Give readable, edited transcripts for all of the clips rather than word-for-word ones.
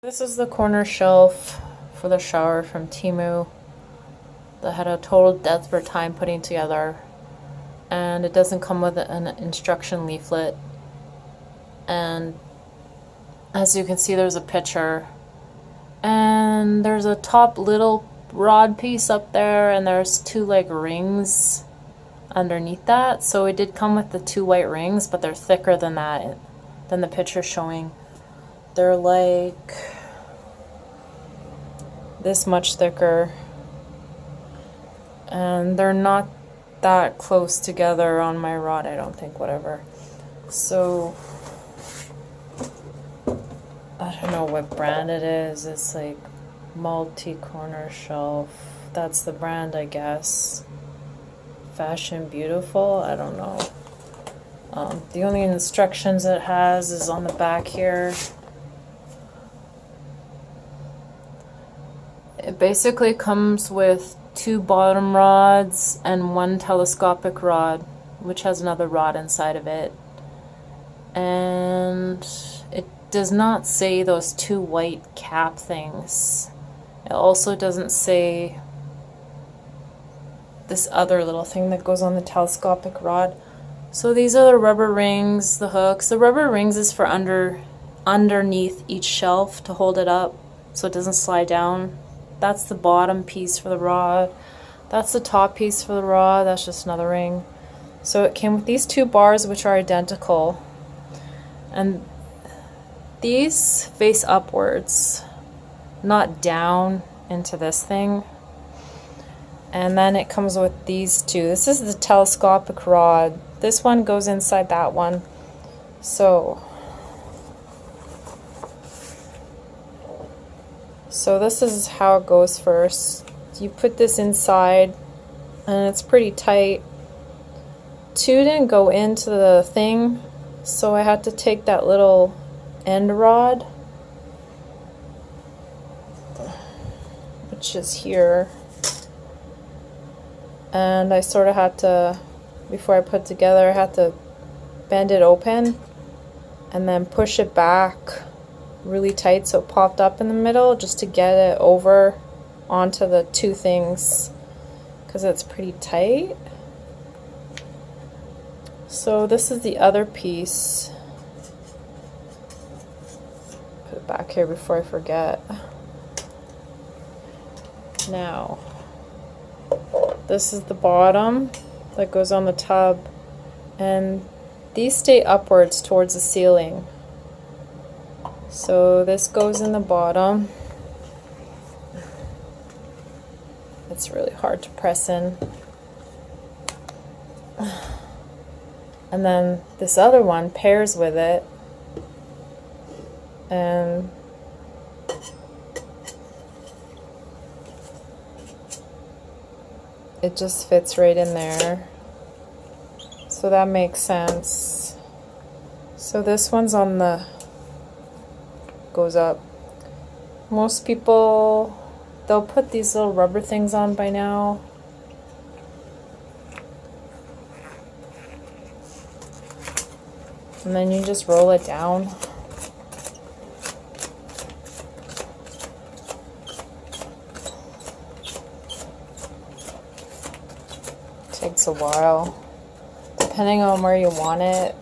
This is the corner shelf for the shower from Temu that had a total death for time putting together, and it doesn't come with an instruction leaflet. And as you can see, there's a picture, and there's a top little rod piece up there, and there's two like rings underneath that. So it did come with the two white rings, but they're thicker than that, than the picture showing. They're like this much thicker, and they're not that close together on my rod, I don't think, whatever. So I don't know what brand it is. It's like multi-corner shelf. That's the brand, I guess. Fashion Beautiful, I don't know. The only instructions it has is on the back here. It basically comes with two bottom rods and one telescopic rod, which has another rod inside of it. And it does not say those two white cap things. It also doesn't say this other little thing that goes on the telescopic rod. So these are the rubber rings, the hooks. The rubber rings is for underneath each shelf to hold it up so it doesn't slide down. That's the bottom piece for the rod. That's the top piece for the rod. That's just another ring. So it came with these two bars, which are identical. And these face upwards, not down into this thing. And then it comes with these two. This is the telescopic rod. This one goes inside that one. So this is how it goes first. You put this inside, and it's pretty tight. Two didn't go into the thing, so I had to take that little end rod, which is here, and I sort of had to, before I put it together, I had to bend it open and then push it back really tight so it popped up in the middle, just to get it over onto the two things, because it's pretty tight. So this is the other piece. Put it back here before I forget. Now, this is the bottom that goes on the tub, and these stay upwards towards the ceiling. So this goes in the bottom. It's really hard to press in. And then this other one pairs with it, and it just fits right in there. So that makes sense. So this one's on the, goes up. Most people, they'll put these little rubber things on by now. And then you just roll it down. Takes a while, depending on where you want it.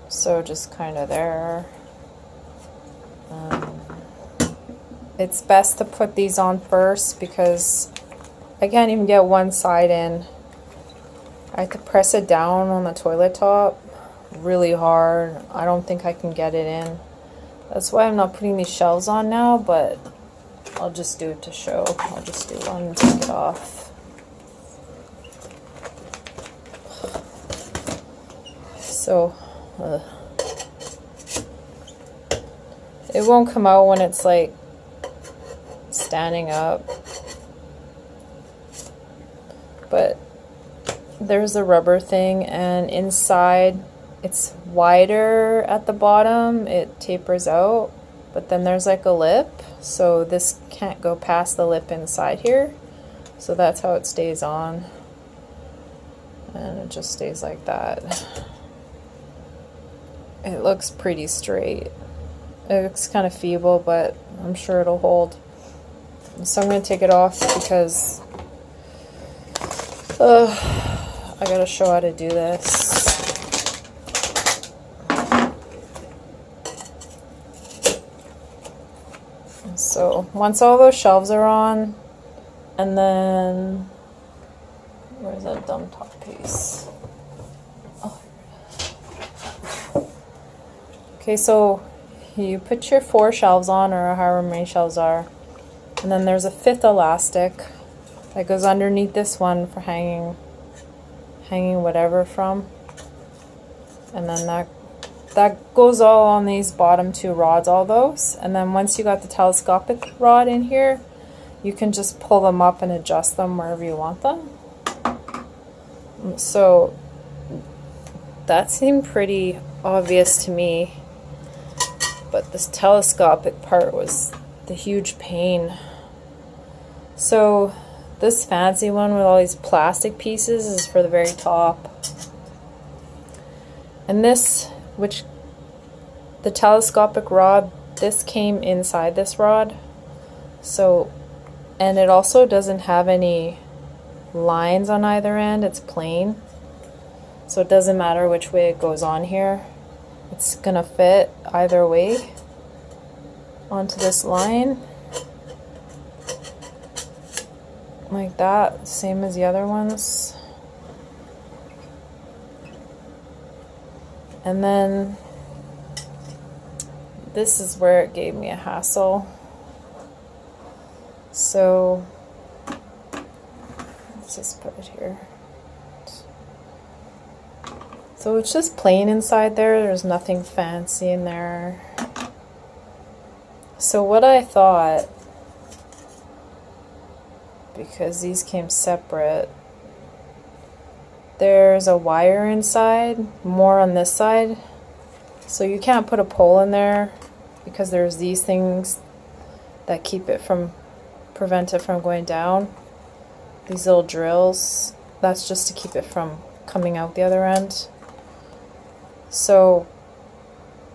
So just kind of there. It's best to put these on first because I can't even get one side in. I have to press it down on the toilet top really hard. I don't think I can get it in. That's why I'm not putting these shelves on now, but I'll just do it to show. I'll just do one and take it off. So it won't come out when it's like standing up, but there's a rubber thing, and inside it's wider at the bottom, it tapers out, but then there's like a lip, so this can't go past the lip inside here. So that's how it stays on. And it just stays like that. It looks pretty straight. It looks kind of feeble, but I'm sure it'll hold. So I'm going to take it off because I gotta show how to do this. So once all those shelves are on, and then where's that dumb top piece? Oh. Okay, so you put your 4 shelves on, or however many shelves are, and then there's a 5th elastic that goes underneath this one for hanging whatever from, and then that goes all on these bottom 2 rods, all those. And then once you got the telescopic rod in here, you can just pull them up and adjust them wherever you want them. So that seemed pretty obvious to me, but this telescopic part was the huge pain. So this fancy one with all these plastic pieces is for the very top. And this, which the telescopic rod, this came inside this rod. So, and it also doesn't have any lines on either end, it's plain. So it doesn't matter which way it goes on here. It's gonna fit either way onto this line. Like that, same as the other ones. And then this is where it gave me a hassle. So let's just put it here. So it's just plain inside there. There's nothing fancy in there. So what I thought, because these came separate, there's a wire inside, more on this side. So you can't put a pole in there because there's these things that keep it from, prevent it from going down. These little drills, that's just to keep it from coming out the other end. So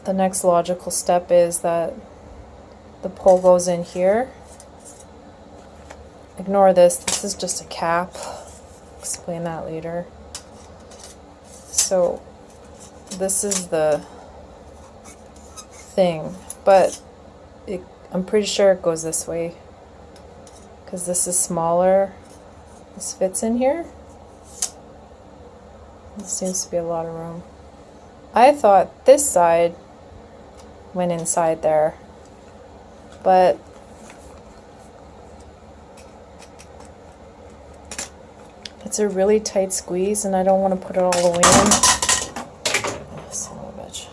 the next logical step is that the pole goes in here. Ignore this, this is just a cap. I'll explain that later. So this is the thing, but I'm pretty sure it goes this way because this is smaller. This fits in here. There seems to be a lot of room. I thought this side went inside there, but it's a really tight squeeze and I don't want to put it all the way in. Son of a bitch.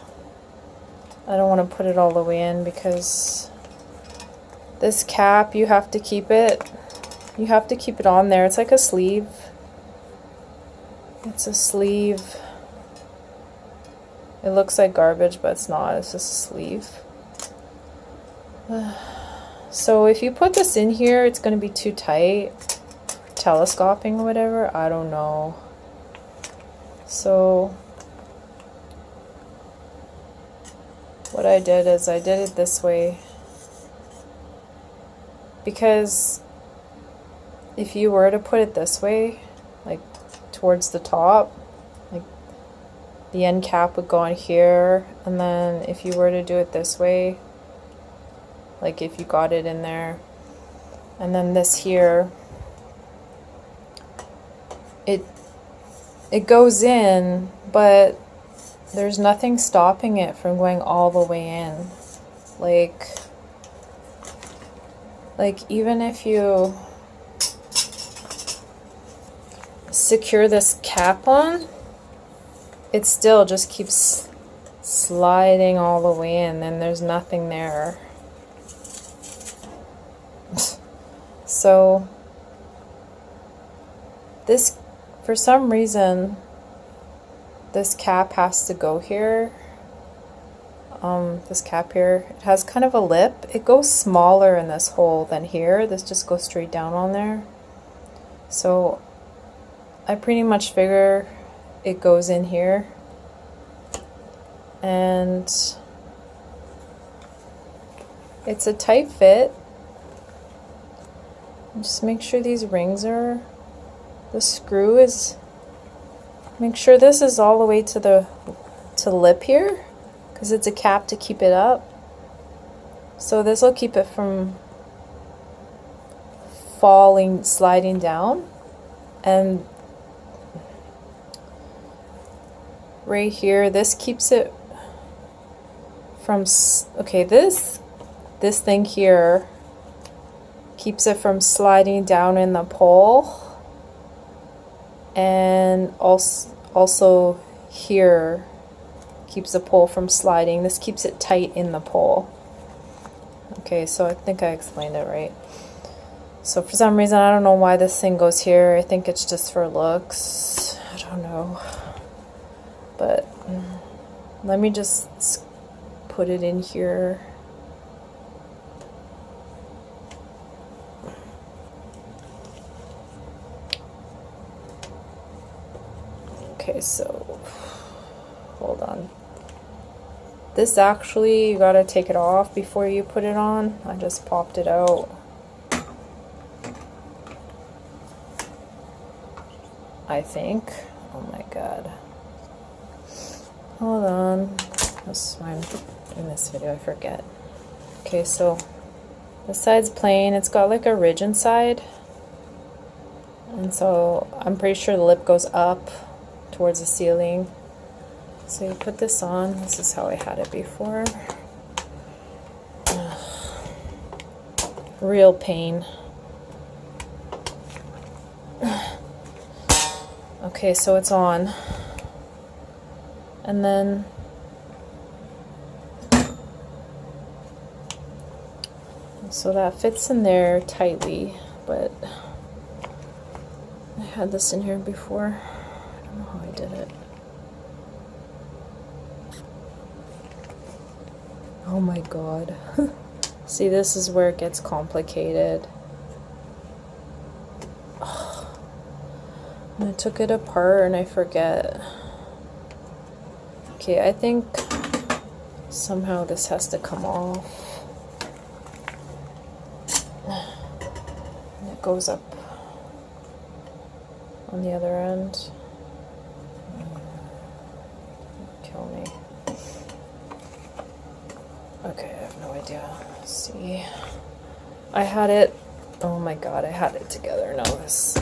I don't want to put it all the way in because this cap, you have to keep it on there. It's like a sleeve. It's a sleeve. It looks like garbage, but it's not. It's just a sleeve. So if you put this in here, it's going to be too tight. Telescoping or whatever, I don't know. So what I did is I did it this way, because if you were to put it this way, like towards the top, like the end cap would go on here, and then if you were to do it this way, like if you got it in there, and then this here, it goes in, but there's nothing stopping it from going all the way in. Like even if you secure this cap on, it still just keeps sliding all the way in, and there's nothing there. So this, for some reason, this cap has to go here. This cap here, it has kind of a lip. It goes smaller in this hole than here. This just goes straight down on there. So I pretty much figure it goes in here, and it's a tight fit. Just make sure these rings are, the screw is, make sure this is all the way to the lip here, because it's a cap to keep it up. So this will keep it from falling, sliding down. And right here, this keeps it from, okay, this thing here keeps it from sliding down in the pole, and also here keeps the pole from sliding. This keeps it tight in the pole. Okay, so I think I explained it right. So for some reason, I don't know why this thing goes here. I think it's just for looks. I don't know. But let me just put it in here. Okay, so hold on. This actually, you gotta take it off before you put it on. I just popped it out. I think. Oh my god. Hold on. That's why I'm doing this video, I forget. Okay, so the side's plain. It's got like a ridge inside. And so I'm pretty sure the lip goes up towards the ceiling. So you put this on. This is how I had it before. Real pain. Okay, so it's on. And then so that fits in there tightly, but I had this in here before. I don't know how I did it. Oh my god. See, this is where it gets complicated. And I took it apart and I forget. Okay, I think somehow this has to come off. And it goes up on the other end. Kill me. Okay, I have no idea. Let's see. I had it. Oh my god, I had it together. No, this.